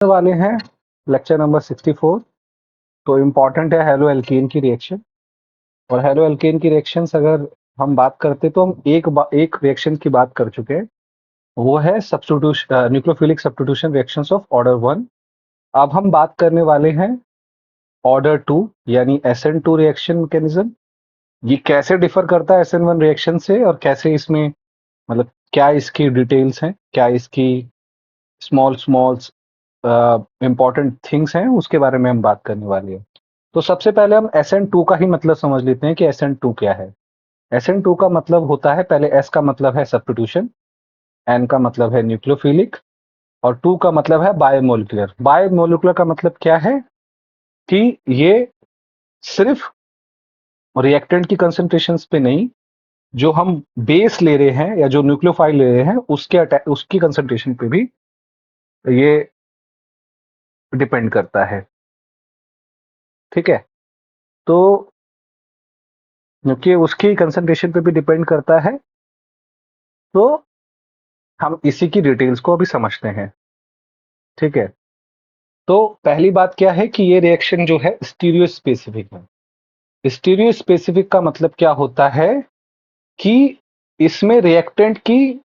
वाले हैं lecture number 64। तो इम्पॉर्टेंट है हेलो एल्केन की रिएक्शन। और हेलो एल्केन की रिएक्शंस अगर हम बात करते तो हम एक रिएक्शन की बात कर चुके हैं, वो है substitution nucleophilic substitution reactions of order 1। अब हम बात करने वाले हैं ऑर्डर 2 यानी SN2 रिएक्शन मैकेनिज्म। ये कैसे डिफर करता है SN1 रिएक्शन से और कैसे इसमें मतलब क्या इसकी डिटेल्स हैं, क्या इसकी स्मॉल स्मॉल इम्पॉर्टेंट थिंग्स हैं, उसके बारे में हम बात करने वाले हैं। तो सबसे पहले हम SN2 का ही मतलब समझ लेते हैं कि SN2 क्या है। SN2 का मतलब होता है, पहले S का मतलब है सब्स्टिट्यूशन, N का मतलब है न्यूक्लियोफिलिक और 2 का मतलब है बायोमोलिकुलर। बायोमोलिकुलर का मतलब क्या है कि ये सिर्फ रिएक्टेंट की कंसंट्रेशंस पे नहीं, जो हम बेस ले रहे हैं या जो न्यूक्लियोफाइल ले रहे हैं उसकी कंसंट्रेशन पे भी ये डिपेंड करता है। ठीक है, तो क्योंकि उसकी कंसंट्रेशन पे भी डिपेंड करता है, तो हम इसी की डिटेल्स को अभी समझते हैं। ठीक है, तो पहली बात क्या है कि ये रिएक्शन जो है स्टीरियो स्पेसिफिक है। स्टीरियो स्पेसिफिक का मतलब क्या होता है कि इसमें रिएक्टेंट की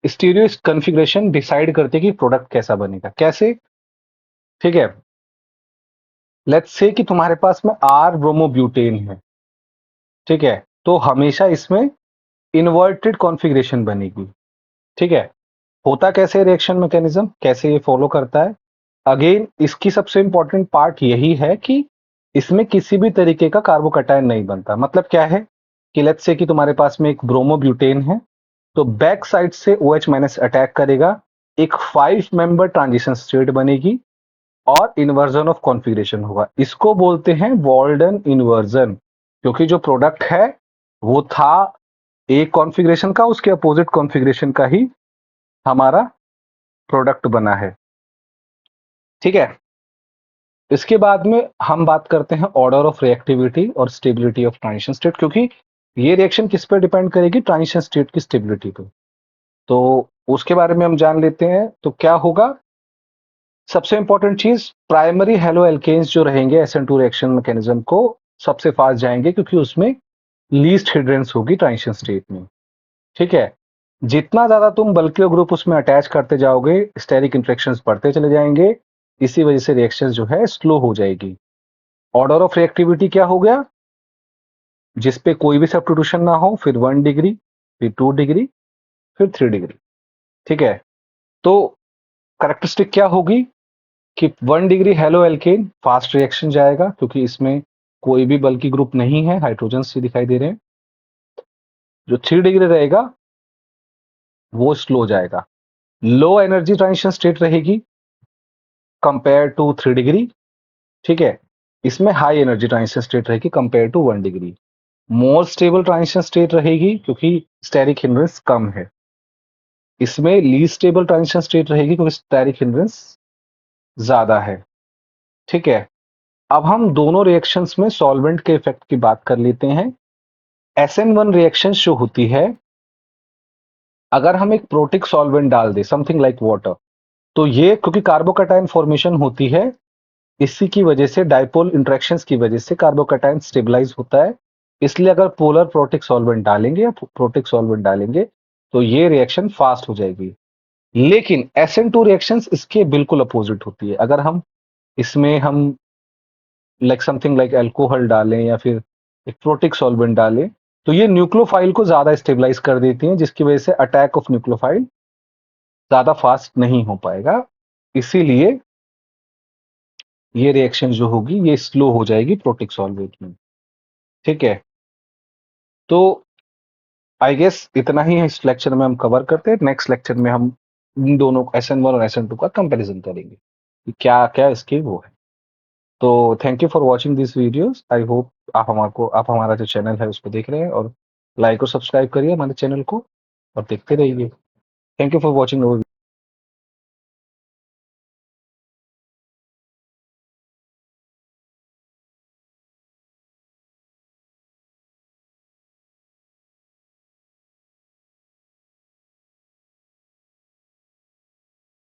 स्टीरियो कॉन्फ़िगरेशन डिसाइड करती है कि प्रोडक्ट कैसा बनेगा। कैसे? ठीक है, लेट्स से कि तुम्हारे पास में R ब्रोमोब्यूटेन है। ठीक है, तो हमेशा इसमें इन्वर्टेड कॉन्फ़िगरेशन बनेगी। ठीक है, होता कैसे रिएक्शन मैकेनिज्म, कैसे ये फॉलो करता है? अगेन इसकी सबसे इंपॉर्टेंट पार्ट यही है कि इसमें किसी भी तरीके का कार्बोकैटायन नहीं बनता। मतलब क्या है कि लेट्स से कि तुम्हारे पास में एक ब्रोमोब्यूटेन है, तो बैक साइड से OH माइनस अटैक करेगा, एक 5 मेंबर ट्रांजिशन स्टेट बनेगी और इन्वर्जन ऑफ कॉन्फ़िगरेशन होगा। इसको बोलते हैं वॉल्डन इन्वर्जन, क्योंकि जो प्रोडक्ट है वो था एक कॉन्फ़िगरेशन का, उसके अपोजिट कॉन्फ़िगरेशन का ही हमारा प्रोडक्ट बना है। ठीक है, इसके बाद में हम बात करते हैं ऑर्डर ऑफ रिएक्टिविटी और स्टेबिलिटी ऑफ ट्रांजिशन स्टेट, क्योंकि ये रिएक्शन किस पे डिपेंड करेगी? ट्रांजिशन स्टेट की स्टेबिलिटी पे। तो उसके बारे में हम जान लेते हैं। तो क्या होगा, सबसे इंपॉर्टेंट चीज, प्राइमरी हेलो एल्केन्स जो रहेंगे SN2 रिएक्शन मैकेनिज्म को सबसे फास्ट जाएंगे, क्योंकि उसमें लीस्ट हिंड्रेंस होगी ट्रांजिशन स्टेट में। ठीक है, जितना ज्यादा तुम बल्कियर ग्रुप उसमें अटैच करते जाओगे, स्टेरिक इंटरेक्शंस बढ़ते चले जाएंगे, इसी वजह से रिएक्शन जो है स्लो हो जाएगी। ऑर्डर ऑफ रिएक्टिविटी क्या हो गया? जिसपे कोई भी सब्स्टिट्यूशन ना हो, फिर 1 डिग्री, फिर 2 डिग्री, फिर 3 डिग्री। ठीक है, तो कैरेक्टरिस्टिक क्या होगी कि 1 degree halo alkane fast reaction जाएगा, क्योंकि इसमें कोई भी बल्कि ग्रुप नहीं है, हाइड्रोजन से दिखाई दे रहे हैं। जो 3 डिग्री रहेगा वो स्लो जाएगा। लो एनर्जी ट्रांजिशन स्टेट रहेगी कंपेयर टू 3 डिग्री। ठीक है, इसमें हाई एनर्जी ट्रांजिशन स्टेट रहेगी compare to 1 degree. More stable transition state रहेगी क्योंकि स्टेरिक हिंड्रेंस कम है। इसमें लीस्ट स्टेबल ट्रांजिशन स्टेट रहेगी क्योंकि स्टेरिक हिंड्रेंस ज्यादा है। ठीक है, अब हम दोनों रिएक्शंस में सॉल्वेंट के इफेक्ट की बात कर लेते हैं। SN1 रिएक्शन जो होती है, अगर हम एक प्रोटिक सॉल्वेंट डाल दें, समथिंग लाइक वाटर, तो ये क्योंकि कार्बोकैटायन फॉर्मेशन होती है, इसी की वजह से डाइपोल इंटरेक्शंस की वजह से कार्बोकैटायन स्टेबलाइज होता है। इसलिए अगर पोलर प्रोटिक सॉल्वेंट डालेंगे या प्रोटिक सॉल्वेंट डालेंगे तो ये रिएक्शन फास्ट हो जाएगी। लेकिन SN2 रिएक्शंस इसके बिल्कुल अपोजिट होती है। अगर हम इसमें हम लाइक समथिंग लाइक अल्कोहल डालें या फिर एक प्रोटिक सॉल्वेंट डालें, तो ये न्यूक्लियोफाइल को ज्यादा स्टेबलाइज कर देती हैं, जिसकी वजह से अटैक ऑफ न्यूक्लियोफाइल ज्यादा फास्ट नहीं हो पाएगा। इसीलिए ये रिएक्शन जो होगी ये स्लो हो जाएगी प्रोटिक सॉल्वेंट में। ठीक है, तो आई गेस इतना ही है इस लेक्चर में हम कवर करते हैं। नेक्स्ट लेक्चर में हम इन दोनों SN1 और SN2 का कंपैरिजन करेंगे कि क्या क्या इसके वो है। तो thank you for watching this videos. I hope आप हमारा जो चैनल है उस पर देख रहे हैं, और लाइक और सब्सक्राइब करिए हमारे चैनल को और देखते रहिए। Thank you for watching.